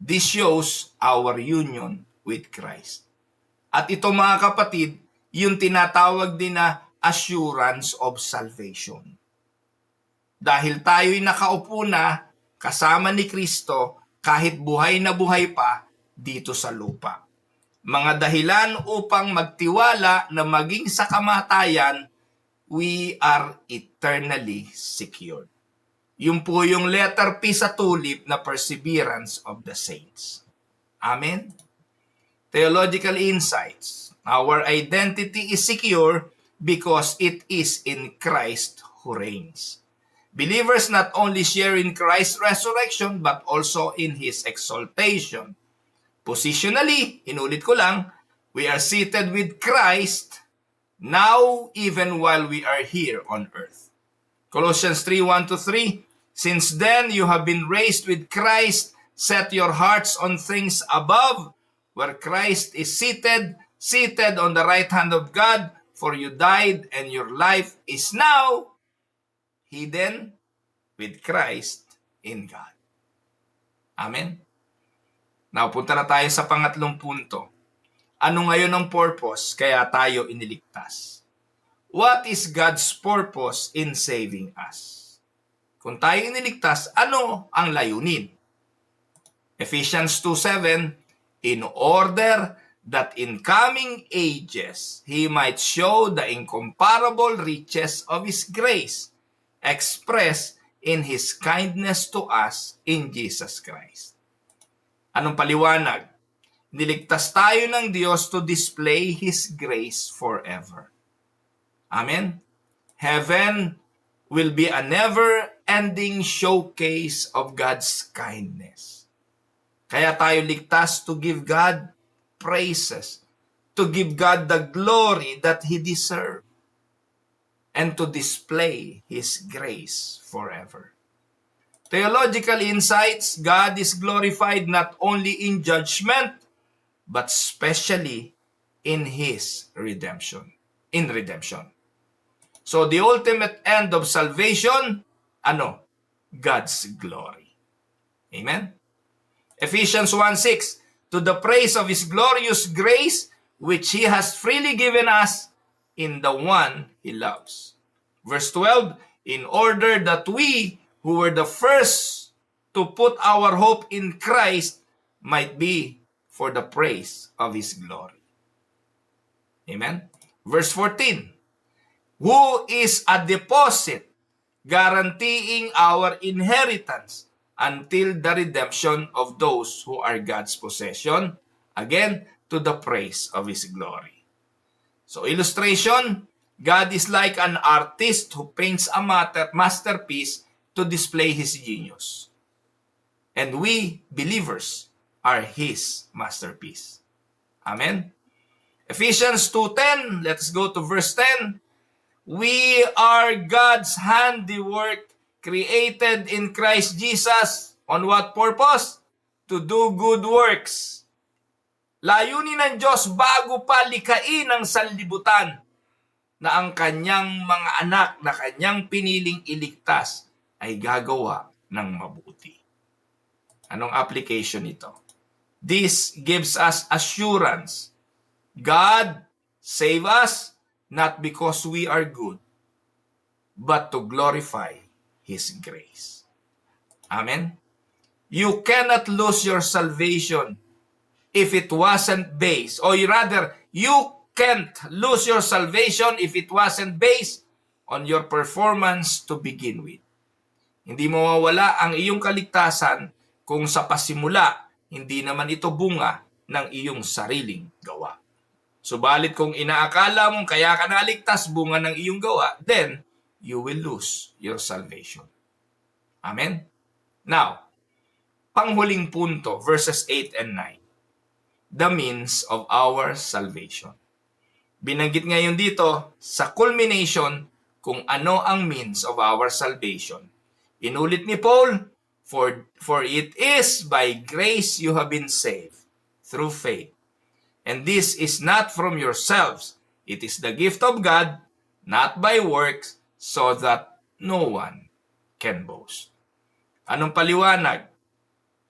This shows our union with Christ. At ito mga kapatid, yung tinatawag din na assurance of salvation. Dahil tayo'y nakaupo na kasama ni Kristo kahit buhay na buhay pa dito sa lupa. Mga dahilan upang magtiwala na maging sa kamatayan, we are eternally secured. Yun po yung letter P sa tulip na perseverance of the saints. Amen? Theological insights. Our identity is secure because it is in Christ who reigns. Believers not only share in Christ's resurrection but also in His exaltation. Positionally, inulit ko lang, we are seated with Christ now even while we are here on earth. Colossians 3:1-3, Since then you have been raised with Christ. Set your hearts on things above, where Christ is seated on the right hand of God. For you died, and your life is now hidden with Christ in God. Amen? Now, punta na tayo sa pangatlong punto. Ano ngayon ang purpose kaya tayo iniligtas? What is God's purpose in saving us? Kung tayo iniligtas, ano ang layunin? Ephesians 2:7, in order that in coming ages He might show the incomparable riches of His grace, expressed in His kindness to us in Jesus Christ. Anong paliwanag? Niligtas tayo ng Diyos to display His grace forever. Amen? Heaven will be a never-ending showcase of God's kindness. Kaya tayo ligtas to give God praises, to give God the glory that He deserves, and to display His grace forever. Theological insights, God is glorified not only in judgment, but especially in His redemption. In redemption. So the ultimate end of salvation, ano? God's glory. Amen? Ephesians 1:6, to the praise of His glorious grace, which He has freely given us in the one He loves. Verse 12, in order that we, who were the first to put our hope in Christ, might be for the praise of His glory. Amen? Verse 14, who is a deposit guaranteeing our inheritance until the redemption of those who are God's possession, again, to the praise of His glory. So illustration, God is like an artist who paints a masterpiece to display His genius. And we, believers, are His masterpiece. Amen? Ephesians 2:10, let's go to verse 10. We are God's handiwork, created in Christ Jesus. On what purpose? To do good works. Layunin ng Diyos bago pa likain ang sanlibutan na ang kanyang mga anak na kanyang piniling iligtas ay gagawa ng mabuti. Anong application ito? This gives us assurance. God save us not because we are good, but to glorify His grace. Amen? You cannot lose your salvation if it wasn't based, or rather, you can't lose your salvation if it wasn't based on your performance to begin with. Hindi mawawala ang iyong kaligtasan kung sa pasimula, hindi naman ito bunga ng iyong sariling gawa. Subalit kung inaakala mong kaya ka naligtas bunga ng iyong gawa, then you will lose your salvation. Amen? Now, panghuling punto, verses 8 and 9. The means of our salvation. Binanggit ngayon dito sa culmination kung ano ang means of our salvation. Inulit ni Paul, for it is by grace you have been saved through faith. And this is not from yourselves. It is the gift of God, not by works, so that no one can boast. Anong paliwanag?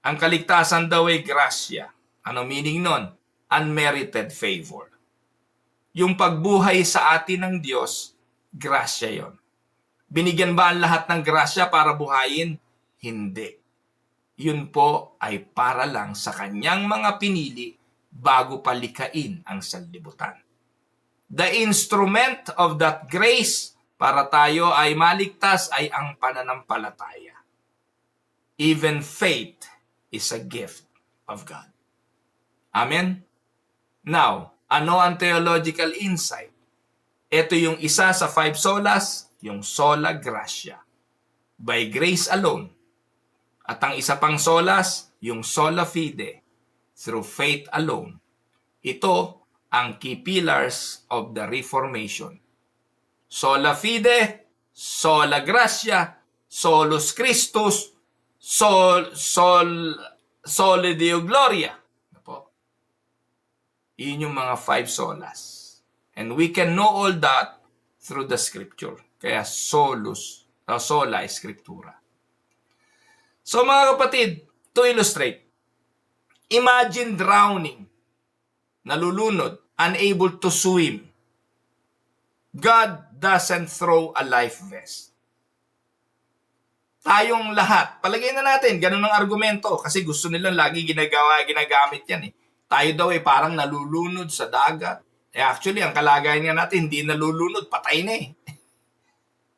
Ang kaligtasan daw ay grasya. Anong meaning nun? Unmerited favor. Yung pagbuhay sa atin ng Diyos, grasya yon. Binigyan ba ang lahat ng grasya para buhayin? Hindi. Yun po ay para lang sa kanyang mga pinili bago palikain ang sanlibutan. The instrument of that grace para tayo ay maligtas ay ang pananampalataya. Even faith is a gift of God. Amen? Now, ano ang theological insight? Ito yung isa sa 5 solas, yung sola gratia. By grace alone. At ang isa pang solas, yung sola fide. Through faith alone. Ito ang key pillars of the Reformation. Sola fide, sola gratia, solus Christus, sole Deo Gloria. Ano po? Yun yung mga 5 solas. And we can know all that through the scripture. Kaya sola scriptura. So mga kapatid, to illustrate, imagine drowning, nalulunod, unable to swim. God doesn't throw a life vest. Tayong lahat, palagay na natin, ganun ang argumento kasi gusto nilang lagi ginagamit yan eh. Tayo daw parang nalulunod sa dagat. Actually, ang kalagayan nga natin, hindi nalulunod, patay na eh.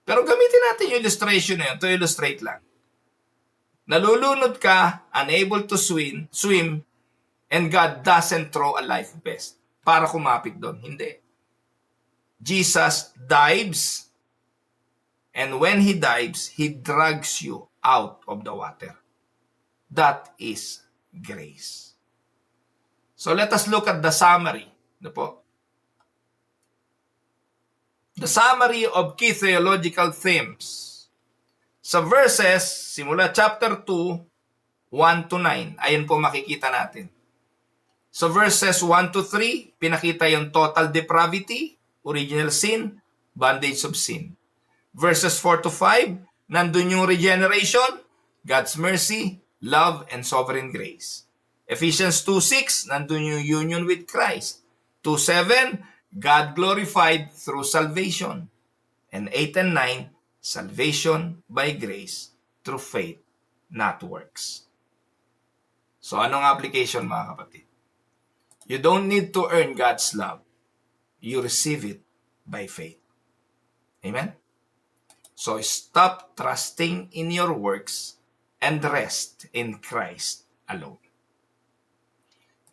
Pero gamitin natin yung illustration na yun to illustrate lang. Nalulunod ka, unable to swim, and God doesn't throw a life vest para kumapit doon. Hindi. Jesus dives, and when He dives, He drags you out of the water. That is grace. So let us look at the summary. Ano po? The summary of key theological themes. Sa verses, simula chapter 2, 1 to 9, ayun po makikita natin. So verses 1 to 3, pinakita yung total depravity, original sin, bondage of sin. Verses 4 to 5, nandun yung regeneration, God's mercy, love, and sovereign grace. Ephesians 2:6, nandun yung union with Christ. 2:7, God glorified through salvation. And 8 and 9, salvation by grace through faith, not works. So anong application mga kapatid? You don't need to earn God's love. You receive it by faith. Amen? So stop trusting in your works and rest in Christ alone.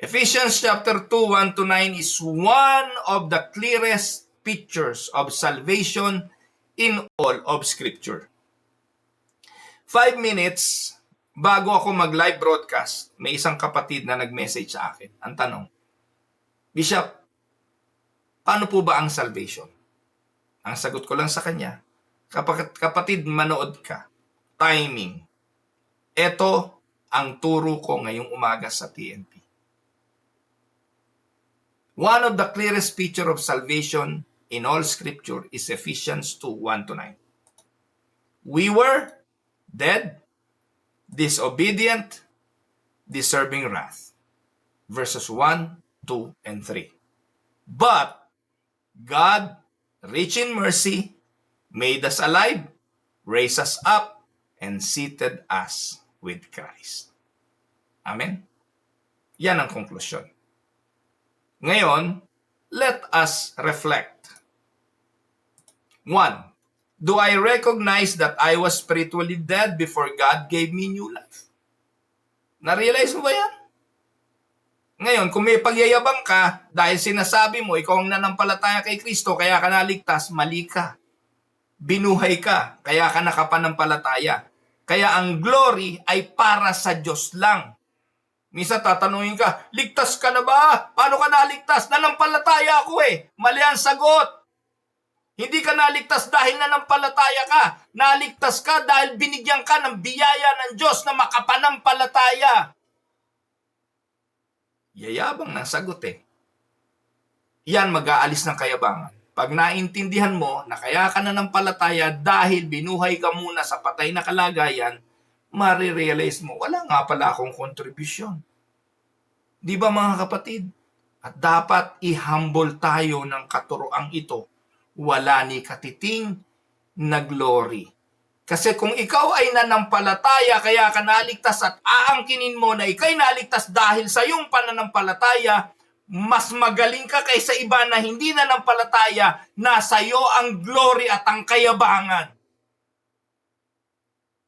Ephesians chapter 2, 1 to 9 is one of the clearest pictures of salvation in all of Scripture. 5 minutes bago ako mag-live broadcast, may isang kapatid na nag-message sa akin. Ang tanong, Bishop, paano po ba ang salvation? Ang sagot ko lang sa kanya, kapatid, manood ka. Timing. Ito ang turo ko ngayong umaga sa TNT. One of the clearest picture of salvation in all Scripture is Ephesians 2, 1 to 9. We were dead, disobedient, deserving wrath. Verses 1, 2, and 3. But God, rich in mercy, made us alive, raised us up, and seated us with Christ. Amen? Yan ang konklusyon. Ngayon, let us reflect. 1. Do I recognize that I was spiritually dead before God gave me new life? Na-realize mo ba yan? Ngayon, kung may pagyayabang ka, dahil sinasabi mo, ikaw ang nanampalataya kay Kristo, kaya ka naligtas, mali ka. Binuhay ka, kaya ka nakapanampalataya. Kaya ang glory ay para sa Diyos lang. Misa tatanungin ka, ligtas ka na ba? Paano ka naligtas? Nanampalataya ako eh. Mali ang sagot. Hindi ka naligtas dahil nanampalataya ka. Naligtas ka dahil binigyan ka ng biyaya ng Diyos na makapanampalataya. Yayabang ng sagot eh. Yan mag-aalis ng kayabangan. Pag naintindihan mo na kaya ka nanampalataya dahil binuhay ka muna sa patay na kalagayan, marirealize mo, wala nga pala akong kontribusyon. Di ba mga kapatid? At dapat i-humble tayo ng katuroang ito. Wala ni katiting na glory. Kasi kung ikaw ay nanampalataya, kaya ka naligtas at aangkinin mo na ikaw'y naligtas dahil sa iyong pananampalataya, mas magaling ka kaysa iba na hindi nanampalataya, na sa iyo ang glory at ang kayabangan.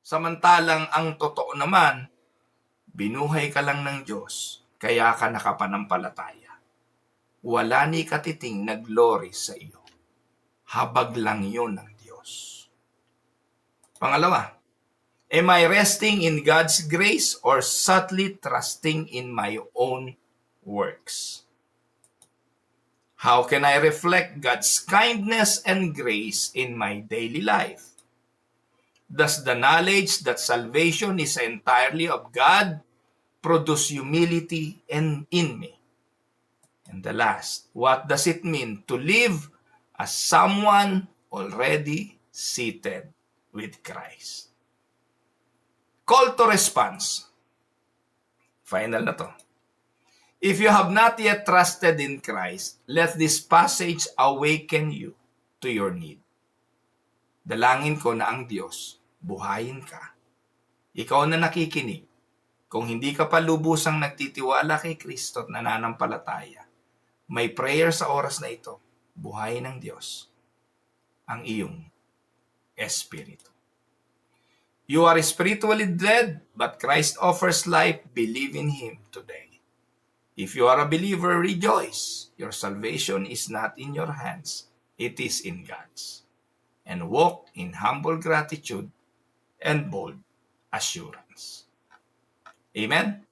Samantalang ang totoo naman, binuhay ka lang ng Diyos, kaya ka nakapanampalataya. Wala ni katiting na glory sa iyo. Habag lang yun ng Diyos. Pangalawa, am I resting in God's grace or subtly trusting in my own works? How can I reflect God's kindness and grace in my daily life? Does the knowledge that salvation is entirely of God produce humility in me? And the last, what does it mean to live as someone already seated with Christ? Call to response. Final na to. If you have not yet trusted in Christ, let this passage awaken you to your need. Dalangin ko na ang Diyos, buhayin ka. Ikaw na nakikinig, kung hindi ka pa lubusang nagtitiwala kay Kristo at nananampalataya, may prayer sa oras na ito, buhayin ng Diyos ang iyong espiritu. You are spiritually dead, but Christ offers life. Believe in Him today. If you are a believer, rejoice. Your salvation is not in your hands. It is in God's. And walk in humble gratitude and bold assurance. Amen?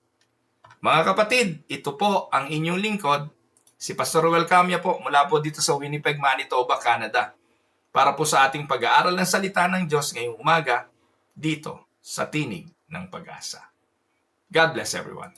Mga kapatid, ito po ang inyong lingkod, si Pastor Ruel Camia po, mula po dito sa Winnipeg, Manitoba, Canada, para po sa ating pag-aaral ng salita ng Diyos ngayong umaga, dito sa Tinig ng Pag-asa. God bless everyone.